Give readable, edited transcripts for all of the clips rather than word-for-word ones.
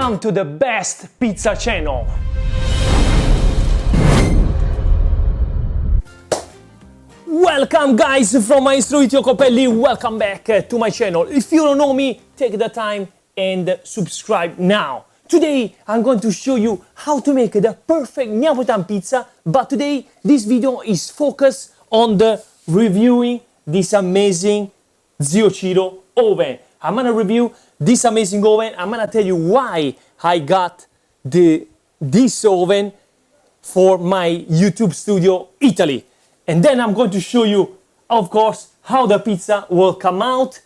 Welcome to the best pizza channel. Welcome guys from Maestro Iacopelli. Welcome back to my channel. If you don't know me, take the time and subscribe now. Today I'm going to show you how to make the perfect Neapolitan pizza, but today this video is focused on the reviewing this amazing Zio Ciro oven. I'm gonna review this amazing oven. I'm gonna tell you why I got this oven for my YouTube studio Italy. And then I'm going to show you, of course, how the pizza will come out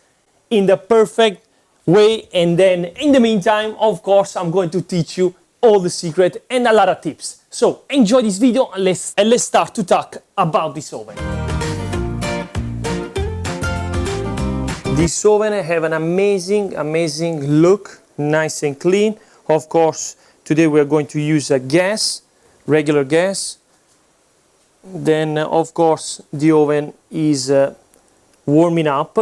in the perfect way. And then in the meantime, of course, I'm going to teach you all the secret and a lot of tips. So enjoy this video and let's start to talk about this oven. This oven have an amazing look, nice and clean. Of course, today we are going to use a gas, regular gas. Then, of course, the oven is warming up.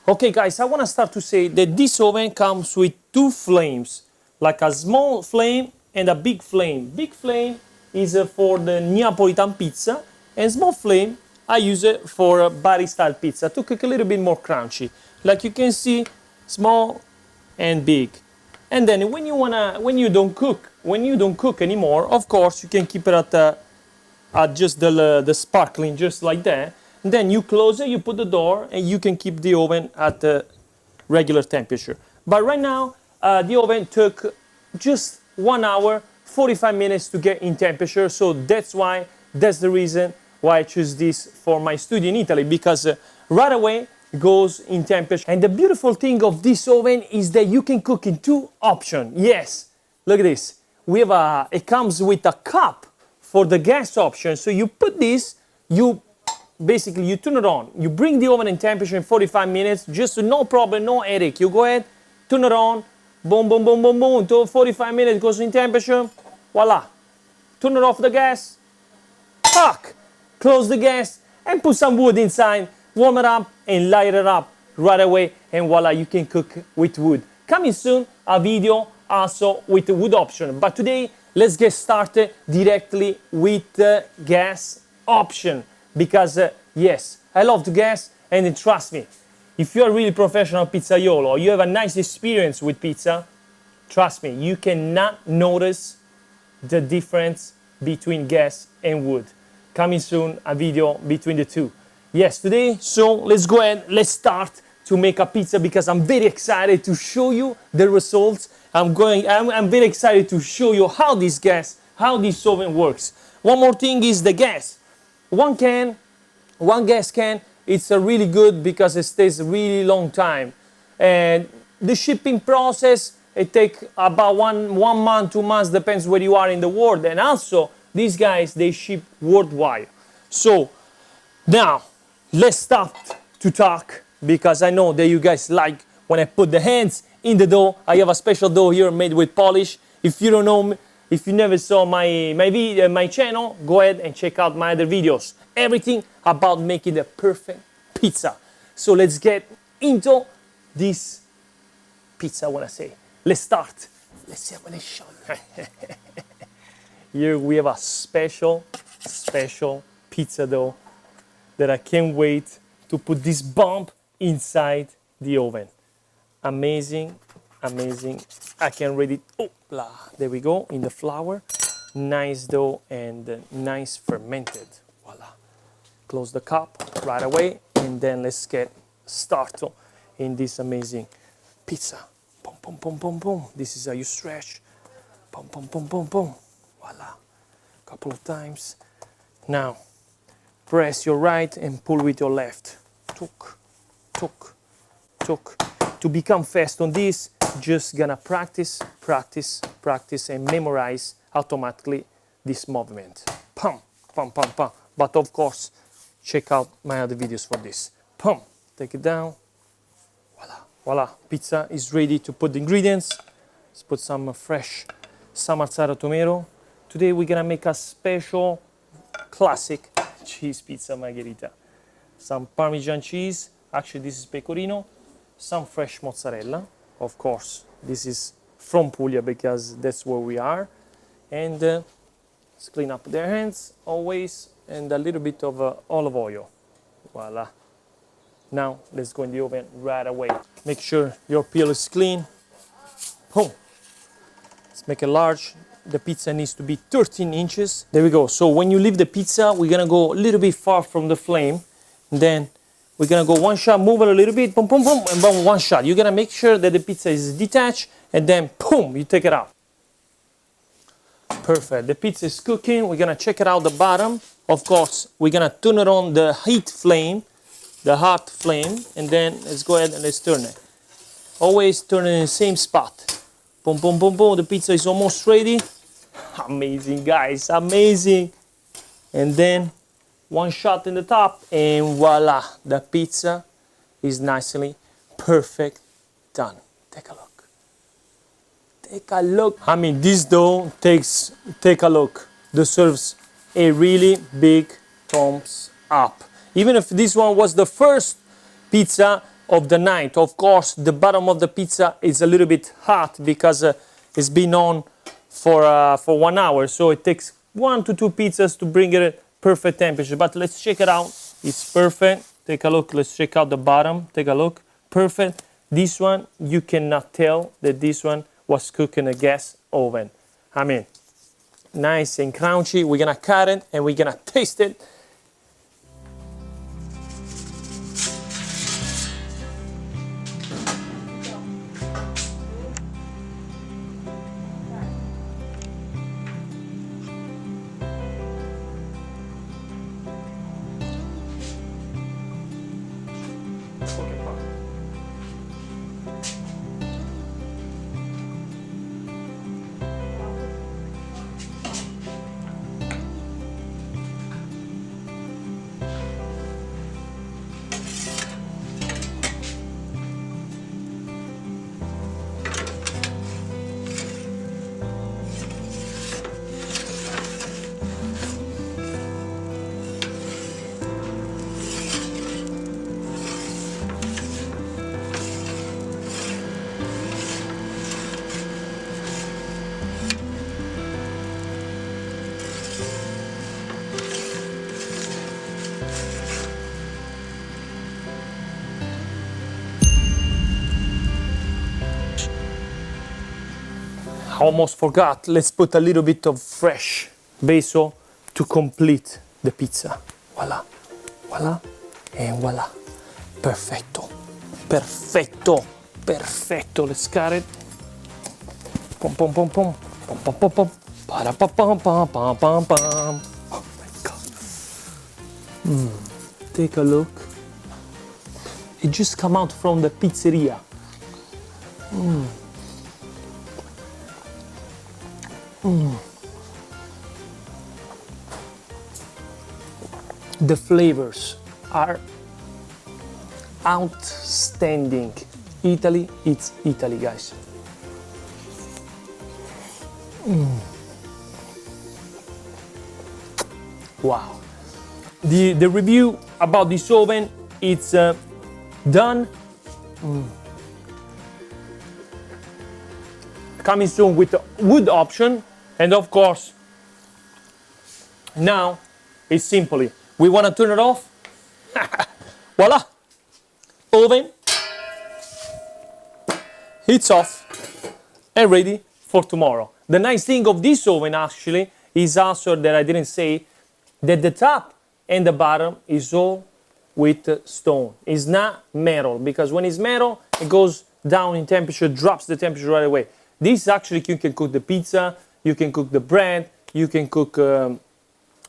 Okay, guys, I want to start to say that this oven comes with two flames, like a small flame and a big flame. Big flame is for the Neapolitan pizza, and small flame I use it for Bari style pizza to cook a little bit more crunchy. Like you can see, small and big. And then when you don't cook anymore, of course you can keep it at just the sparkling, just like that. And then you close it, you put the door, and you can keep the oven at the regular temperature. But right now, the oven took just 1 hour, 45 minutes to get in temperature. So that's the reason why I choose this for my studio in Italy, because right away goes in temperature. And the beautiful thing of this oven is that you can cook in two options. Yes, look at this. It comes with a cup for the gas option. So you put this, you turn it on. You bring the oven in temperature in 45 minutes, just no problem, no headache. You go ahead, turn it on, boom, boom, boom, boom, boom, until 45 minutes goes in temperature, voila. Turn it off the gas, fuck, close the gas, and put some wood inside, warm it up, and light it up right away, and voila, you can cook with wood. Coming soon, a video also with the wood option. But today, let's get started directly with the gas option. Because, yes, I love the gas, and trust me, if you're a really professional pizzaiolo, or you have a nice experience with pizza, trust me, you cannot notice the difference between gas and wood. Coming soon, a video between the two. Yes, today, so let's go ahead, let's start to make a pizza, because I'm very excited to show you the results. I'm very excited to show you how this oven works. One more thing is the gas. One gas can, it's really good because it stays a really long time. And the shipping process, it takes about one month, 2 months, depends where you are in the world. And also, these guys, they ship worldwide. So, now, let's stop to talk, because I know that you guys like when I put the hands in the dough. I have a special dough here made with polish. If you don't know me, if you never saw my channel, go ahead and check out my other videos. Everything about making the perfect pizza. So let's get into this pizza, I want to say. Let's start. Let's see what I show you. Here we have a special pizza dough that I can't wait to put this bomb inside the oven. Amazing. I can ready. Oh, blah. There we go, in the flour. Nice dough and nice fermented. Voila. Close the cup right away, and then let's get started in this amazing pizza. Boom, boom, boom, boom, boom. This is how you stretch. Boom, boom, boom, boom, boom. Voila. Couple of times. Now, press your right and pull with your left. Tuk, tuk, tuk. To become fast on this, just gonna practice, and memorize automatically this movement. Pum, pum, pum, pum. But of course, check out my other videos for this. Pum, take it down. Voila, voila. Pizza is ready to put the ingredients. Let's put some fresh Samarzaro tomato. Today we're gonna make a special classic cheese pizza margherita. Some Parmesan cheese. Actually, this is pecorino. some fresh mozzarella. Of course, this is from Puglia because that's where we are. And let's clean up their hands always, and a little bit of olive oil. Voila. Now let's go in the oven right away. Make sure your peel is clean. Boom. Let's make it large. The pizza needs to be 13 inches. There we go. So when you leave the pizza, we're gonna go a little bit far from the flame. Then we're gonna go one shot, move it a little bit, boom, boom, boom, and boom, one shot. You're gonna make sure that the pizza is detached, and then boom, you take it out. Perfect. The pizza is cooking. We're gonna check it out the bottom. Of course, we're gonna turn it on the heat flame, the hot flame, and then let's go ahead and let's turn it. Always turn it in the same spot. Boom, boom, boom, boom. The pizza is almost ready. Amazing, guys, amazing. And then one shot in the top, and voila, the pizza is nicely perfect done. Take a look. Take a look. I mean, this dough take a look, deserves a really big thumbs up. Even if this one was the first pizza of the night, of course, the bottom of the pizza is a little bit hot because it's been on for 1 hour. So it takes 1 to 2 pizzas to bring it at perfect temperature. But let's check it out. It's perfect. Take a look. Let's check out the bottom. Take a look. Perfect. This one, you cannot tell that this one was cooked in a gas oven. I mean, nice and crunchy. We're gonna cut it and we're gonna taste it. I almost forgot, let's put a little bit of fresh basil to complete the pizza. Voila, voila, and voila. Perfetto, perfetto, perfetto. Let's cut it. Pum, pum, pum, pum, pum, pum, pum, pum. Para, pa, pam, pam, pam, pam, pam. Oh my God. Take a look. It just come out from the pizzeria. The flavors are outstanding. Italy, it's Italy, guys. Wow. The review about this oven, it's done. Coming soon with a wood option. And of course, now it's simply, we want to turn it off. Voila, oven, it's off and ready for tomorrow. The nice thing of this oven actually is also that I didn't say that the top and the bottom is all with stone. It's not metal, because when it's metal, it goes down in temperature, drops the temperature right away. This actually, you can cook the pizza, you can cook the bread, you can cook the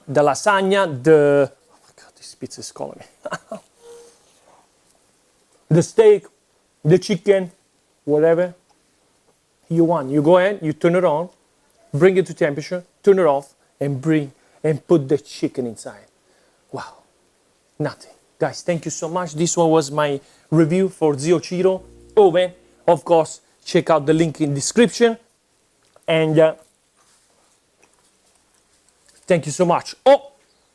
lasagna, oh my God, this pizza is calling me. The steak, the chicken, whatever you want. You go ahead, you turn it on, bring it to temperature, turn it off, and put the chicken inside. Wow, nothing. Guys, thank you so much. This one was my review for Zio Ciro oven. Of course, check out the link in description. And thank you so much. Oh,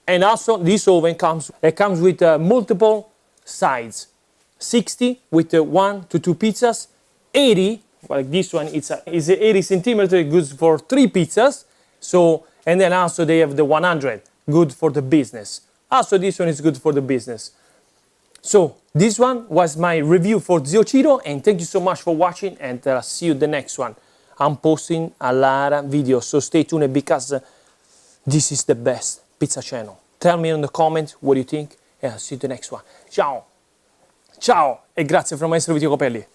and also this oven comes with multiple sides. 60 with 1 to 2 pizzas, 80, like this one, is 80 centimeter, good for 3 pizzas. So, and then also they have the 100, good for the business. Also this one is good for the business. So this one was my review for Zio Ciro, and thank you so much for watching, and see you the next one. I'm posting a lot of videos, so stay tuned because this is the best pizza channel. Tell me in the comments what you think, and I'll see you the next one. Ciao! Ciao! E grazie from Maestro Vito Iacopelli.